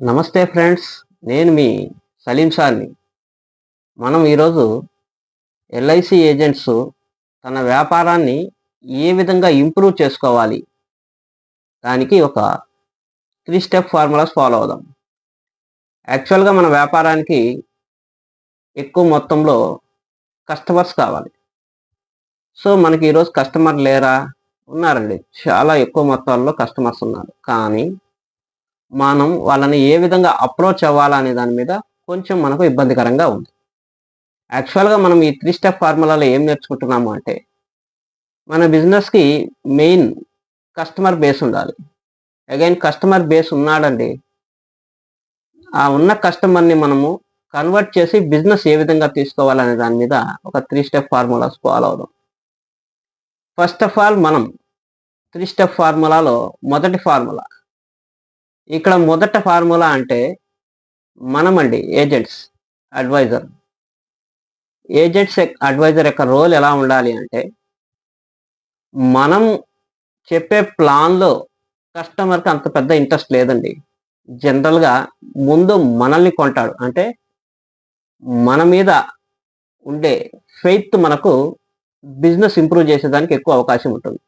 నమస్తే ఫ్రెండ్స్. నేను మీ సలీం సార్‌ని. మనం ఈరోజు ఎల్ఐసి ఏజెంట్స్ తన వ్యాపారాన్ని ఏ విధంగా ఇంప్రూవ్ చేసుకోవాలి? దానికి ఒక 3 స్టెప్ ఫార్ములాస్ ఫాలో అవుదాం. యాక్చువల్‌గా మన వ్యాపారానికి ఎక్కువ మొత్తంలో కస్టమర్స్ కావాలి. సో, మనకి ఈరోజు కస్టమర్ లేరా? ఉన్నారండి. చాలా ఎక్కువ మొత్తాల్లో కస్టమర్స్ ఉన్నారు. కానీ మనం వాళ్ళని ఏ విధంగా అప్రోచ్ అవ్వాలా అనే దాని మీద కొంచెం మనకు ఇబ్బందికరంగా ఉంది. యాక్చువల్‌గా మనం ఈ 3 స్టెప్ ఫార్ములాలో ఏం నేర్చుకుంటున్నాము అంటే, మన బిజినెస్‌కి మెయిన్ కస్టమర్ బేస్ ఉండాలి. అగైన్ కస్టమర్ బేస్ ఉన్నాడండి. ఆ ఉన్న కస్టమర్‌ని మనము కన్వర్ట్ చేసి బిజినెస్ ఏ విధంగా తీసుకోవాలనే దాని మీద ఒక 3 స్టెప్ ఫార్ములాస్ ఫాలో అవుదాం. ఫస్ట్ ఆఫ్ ఆల్ మనం 3 స్టెప్ ఫార్ములాలో మొదటి ఫార్ములా. ఇక్కడ మొదట ఫార్ములా అంటే మనమండి ఏజెంట్స్, అడ్వైజర్. అడ్వైజర్ యొక్క రోల్ ఎలా ఉండాలి అంటే, మనం చెప్పే ప్లాన్‌లో కస్టమర్‌కి అంత పెద్ద ఇంట్రెస్ట్ లేదండి. జనరల్‌గా ముందు మనల్ని కొంటాడు. అంటే మన మీద ఉండే ఫెయిత్ మనకు బిజినెస్ ఇంప్రూవ్ చేసేదానికి ఎక్కువ అవకాశం ఉంటుంది.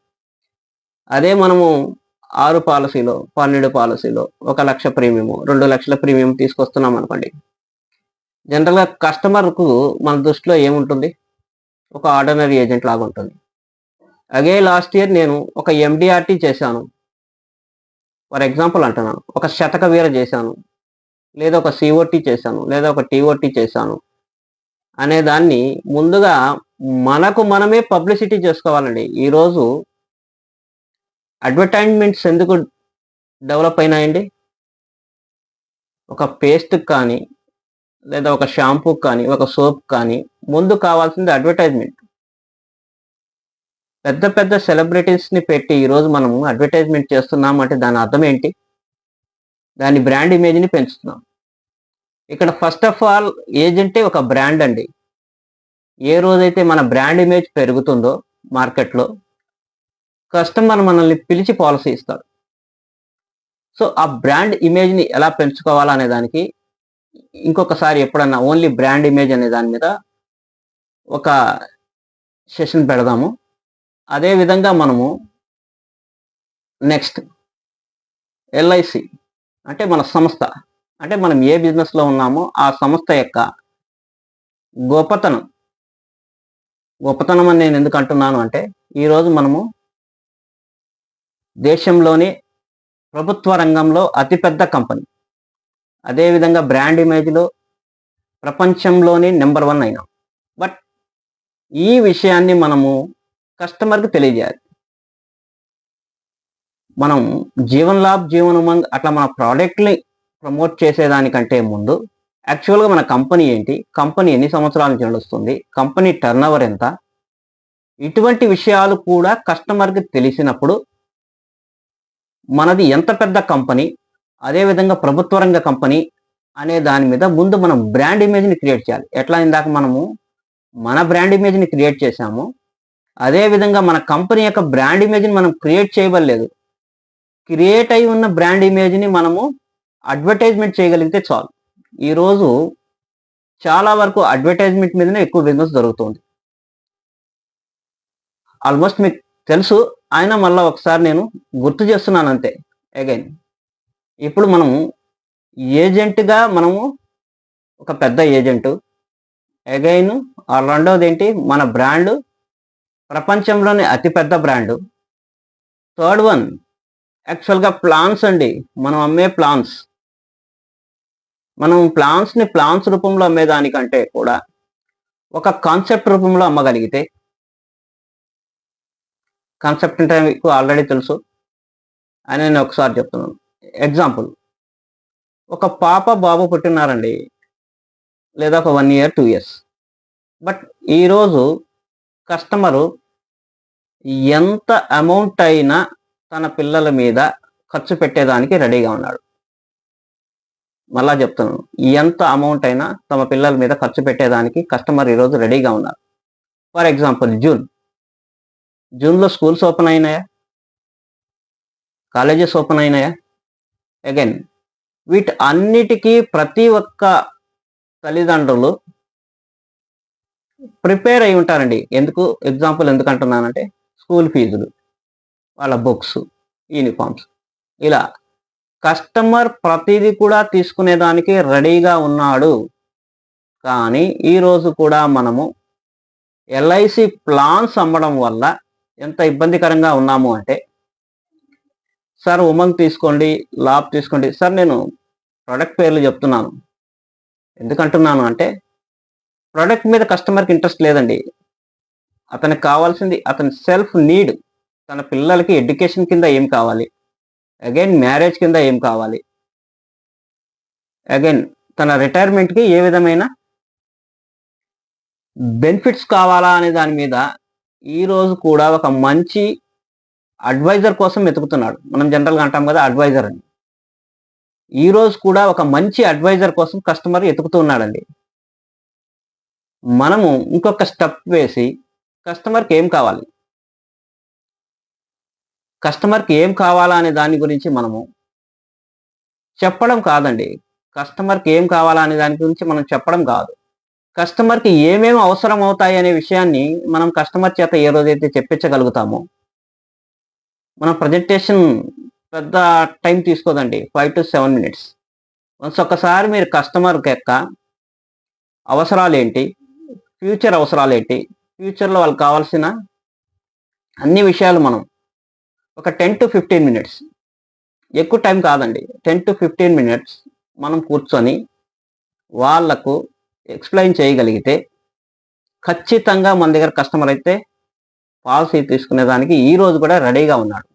అదే మనము 6 పాలిసీలో, 12 పాలిసీలో, 1,00,000 ప్రీమియము, 2,00,000 ప్రీమియం తీసుకొస్తున్నాం అనుకోండి. జనరల్‌గా కస్టమర్‌కు మన దృష్టిలో ఏముంటుంది? ఒక ఆర్డినరీ ఏజెంట్ లాగా ఉంటుంది. లాస్ట్ ఇయర్ నేను ఒక ఎండీఆర్‌టీ చేశాను. ఫర్ ఎగ్జాంపుల్ అంటున్నాను. ఒక శతక వీర చేశాను. లేదా ఒక సీఓటీ చేశాను. లేదా ఒక టీఓటీ చేశాను. అనే దాన్ని ముందుగా మనకు మనమే పబ్లిసిటీ చేసుకోవాలండి. ఈరోజు అడ్వర్టైజ్‌మెంట్స్ ఎందుకు డెవలప్ అయినాయండి? ఒక పేస్ట్‌కి కానీ, లేదా ఒక షాంపూకి కానీ, ఒక సోప్‌కి కానీ ముందు కావాల్సింది అడ్వర్టైజ్‌మెంట్. పెద్ద పెద్ద సెలబ్రిటీస్‌ని పెట్టి ఈరోజు మనము అడ్వర్టైజ్‌మెంట్ చేస్తున్నాం అంటే దాని అర్థం ఏంటి? దాని బ్రాండ్ ఇమేజ్‌ని పెంచుతున్నాం. ఇక్కడ ఫస్ట్ ఆఫ్ ఆల్ ఏజెంటే ఒక బ్రాండ్ అండి. ఏ రోజైతే మన బ్రాండ్ ఇమేజ్ పెరుగుతుందో మార్కెట్‌లో, కస్టమర్ మనల్ని పిలిచి పాలసీ ఇస్తాడు. సో, ఆ బ్రాండ్ ఇమేజ్‌ని ఎలా పెంచుకోవాలా అనే దానికి ఇంకొకసారి ఎప్పుడన్నా ఓన్లీ బ్రాండ్ ఇమేజ్ అనే దాని మీద ఒక సెషన్ పెడదాము. అదే విధంగా మనము నెక్స్ట్ ఎల్ఐసి అంటే మన సంస్థ. అంటే మనం ఏ బిజినెస్‌లో ఉన్నామో ఆ సంస్థ యొక్క గొప్పతనం. గొప్పతనం అని నేను ఎందుకు అంటున్నాను అంటే, ఈరోజు మనము దేశంలోనే ప్రభుత్వ రంగంలో అతిపెద్ద కంపెనీ. అదే విధంగా బ్రాండ్ ఇమేజ్‌లో ప్రపంచంలోనే నంబర్ 1 అయినాం. బట్ ఈ విషయాన్ని మనము కస్టమర్‌కి తెలియజేయాలి. మనం జీవన్ లాభ్, జీవన్ ఉమంగ్ అట్లా మన ప్రొడక్ట్‌ని ప్రమోట్ చేసేదానికంటే ముందు యాక్చువల్‌గా మన కంపెనీ ఏంటి? కంపెనీ ఎన్ని సంవత్సరాల నుంచి నడుస్తుంది? కంపెనీ టర్నోవర్ ఎంత? ఇటువంటి విషయాలు కూడా కస్టమర్‌కి తెలిసినప్పుడు మనది ఎంత పెద్ద కంపెనీ, అదే విధంగా ప్రభుత్వ రంగ కంపెనీ అనే దాని మీద ముందు మనం బ్రాండ్ ఇమేజ్‌ని క్రియేట్ చేయాలి. ఎట్లా ఇందాక మనము మన బ్రాండ్ ఇమేజ్‌ని క్రియేట్ చేశామో, అదే విధంగా మన కంపెనీ యొక్క బ్రాండ్ ఇమేజ్‌ని మనం క్రియేట్ చేయబల్లేదు. క్రియేట్ అయి ఉన్న బ్రాండ్ ఇమేజ్‌ని మనము అడ్వర్టైజ్‌మెంట్ చేయగలిగితే చాలు. ఈరోజు చాలా వరకు అడ్వర్టైజ్‌మెంట్ మీదనే ఎక్కువ బిజినెస్ జరుగుతుంది. ఆల్మోస్ట్ మీకు తెలుసు. అయినా మళ్ళా ఒకసారి నేను గుర్తు చేస్తున్నాను అంతే అగైన్. ఇప్పుడు మనము ఏజెంట్‌గా మనము ఒక పెద్ద ఏజెంటు. అగైన్ రెండోదేంటి మన బ్రాండ్ ప్రపంచంలోనే అతి పెద్ద బ్రాండు. థర్డ్ వన్ యాక్చువల్‌గా ప్లాన్స్ అండి. మనం అమ్మే ప్లాన్స్. మనం ప్లాన్స్ రూపంలో అమ్మేదానికంటే కూడా ఒక కాన్సెప్ట్ రూపంలో అమ్మగలిగితే, కాన్సెప్ట్ అంటే మీకు ఆల్రెడీ తెలుసు. అని నేను ఒకసారి చెప్తున్నాను. ఎగ్జాంపుల్ ఒక పాప, బాబు పుట్టినారండి. లేదా ఒక 1 ఇయర్, 2 ఇయర్స్. బట్ ఈరోజు కస్టమరు ఎంత అమౌంట్ అయినా తన పిల్లల మీద ఖర్చు పెట్టేదానికి రెడీగా ఉన్నాడు. మళ్ళా చెప్తున్నాను. ఎంత అమౌంట్ అయినా తమ పిల్లల మీద ఖర్చు పెట్టేదానికి కస్టమర్ ఈరోజు రెడీగా ఉన్నారు. ఫర్ ఎగ్జాంపుల్ జూన్‌లో స్కూల్స్ ఓపెన్ అయినాయా? కాలేజెస్ ఓపెన్ అయినాయా? అగైన్ వీటి అన్నిటికీ ప్రతి ఒక్క తల్లిదండ్రులు ప్రిపేర్ అయి ఉంటారండి. ఎందుకు ఎగ్జాంపుల్ ఎందుకు అంటున్నానంటే, స్కూల్ ఫీజులు, వాళ్ళ బుక్స్, యూనిఫామ్స్, ఇలా కస్టమర్ ప్రతిదీ కూడా తీసుకునేదానికి రెడీగా ఉన్నాడు. కానీ ఈరోజు కూడా మనము ఎల్ఐసి ప్లాన్స్ అమ్మడం వల్ల ఎంత ఇబ్బందికరంగా ఉన్నాము అంటే, సార్ ఉమంగ్ తీసుకోండి, లాభ్ తీసుకోండి. సార్ నేను ప్రొడక్ట్ పేర్లు చెప్తున్నాను. ఎందుకంటున్నాను అంటే, ప్రొడక్ట్ మీద కస్టమర్కి ఇంట్రెస్ట్ లేదండి. అతనికి కావాల్సింది అతని సెల్ఫ్ నీడ్. తన పిల్లలకి ఎడ్యుకేషన్ కింద ఏం కావాలి, అగైన్ మ్యారేజ్ కింద ఏం కావాలి, అగైన్ తన రిటైర్మెంట్కి ఏ విధమైన బెనిఫిట్స్ కావాలా అనే దాని మీద ఈరోజు కూడా ఒక మంచి అడ్వైజర్ కోసం వెతుకుతున్నాడు. మనం జనరల్గా అంటాం కదా అడ్వైజర్ అని. ఈరోజు కూడా ఒక మంచి అడ్వైజర్ కోసం కస్టమర్ వెతుకుతూ ఉన్నాడండి. మనము ఇంకొక స్టెప్ వేసి కస్టమర్కి ఏం కావాలి, కస్టమర్కి ఏం కావాలా అనే దాని గురించి మనము చెప్పడం కాదండి. కస్టమర్కి ఏం కావాలా అనే దాని గురించి మనం చెప్పడం కాదు. కస్టమర్కి ఏమేమి అవసరం అవుతాయి అనే విషయాన్ని మనం కస్టమర్ చేత ఏ రోజైతే చెప్పించగలుగుతామో, మన ప్రజెంటేషన్ పెద్ద టైం తీసుకోదండి, 5 to 7 minutes. వన్స్ ఒక్కసారి మీరు కస్టమర్ యొక్క అవసరాలు ఏంటి, ఫ్యూచర్ అవసరాలు ఏంటి, ఫ్యూచర్లో వాళ్ళకి కావాల్సిన అన్ని విషయాలు మనం ఒక 10 to 15 minutes, ఎక్కువ టైం కాదండి, 10 to 15 minutes మనం కూర్చొని వాళ్లకు ఎక్స్ప్లెయిన్ చేయగలిగితే ఖచ్చితంగా మన దగ్గర కస్టమర్ అయితే పాలసీ తీసుకునేదానికి ఈ రోజు కూడా రెడీగా ఉన్నాడు.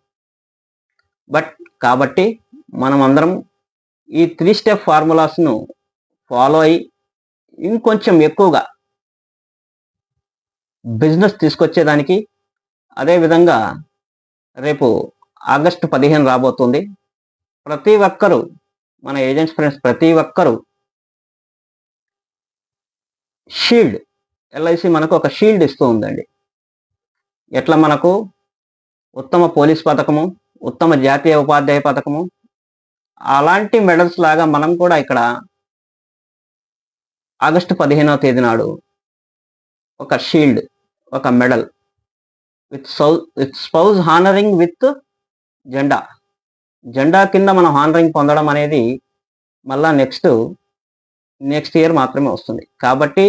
కాబట్టి మనం అందరం ఈ 3 స్టెప్ ఫార్ములాస్ను ఫాలో అయ్యి ఇంకొంచెం ఎక్కువగా బిజినెస్ తీసుకొచ్చేదానికి, అదేవిధంగా రేపు ఆగస్టు 15 రాబోతుంది. ప్రతి ఒక్కరూ, మన ఏజెంట్స్ ఫ్రెండ్స్ ప్రతి ఒక్కరూ షీల్డ్, ఎల్ఐసి మనకు ఒక షీల్డ్ ఇస్తూ ఉందండి. ఎట్లా మనకు ఉత్తమ పోలీస్ పథకము, ఉత్తమ జాతీయ ఉపాధ్యాయ పథకము, అలాంటి మెడల్స్ లాగా మనం కూడా ఇక్కడ ఆగస్టు 15వ తేదీ నాడు ఒక షీల్డ్, ఒక medal with spouse honouring with జెండా కింద మనం హానరింగ్ పొందడం అనేది మళ్ళా నెక్స్ట్ ఇయర్ మాత్రమే వస్తుంది. కాబట్టి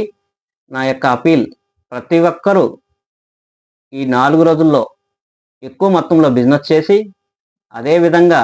నా యొక్క అపీల్, ప్రతి ఒక్కరూ ఈ 4 రోజుల్లో ఎక్కువ మొత్తంలో బిజినెస్ చేసి, అదేవిధంగా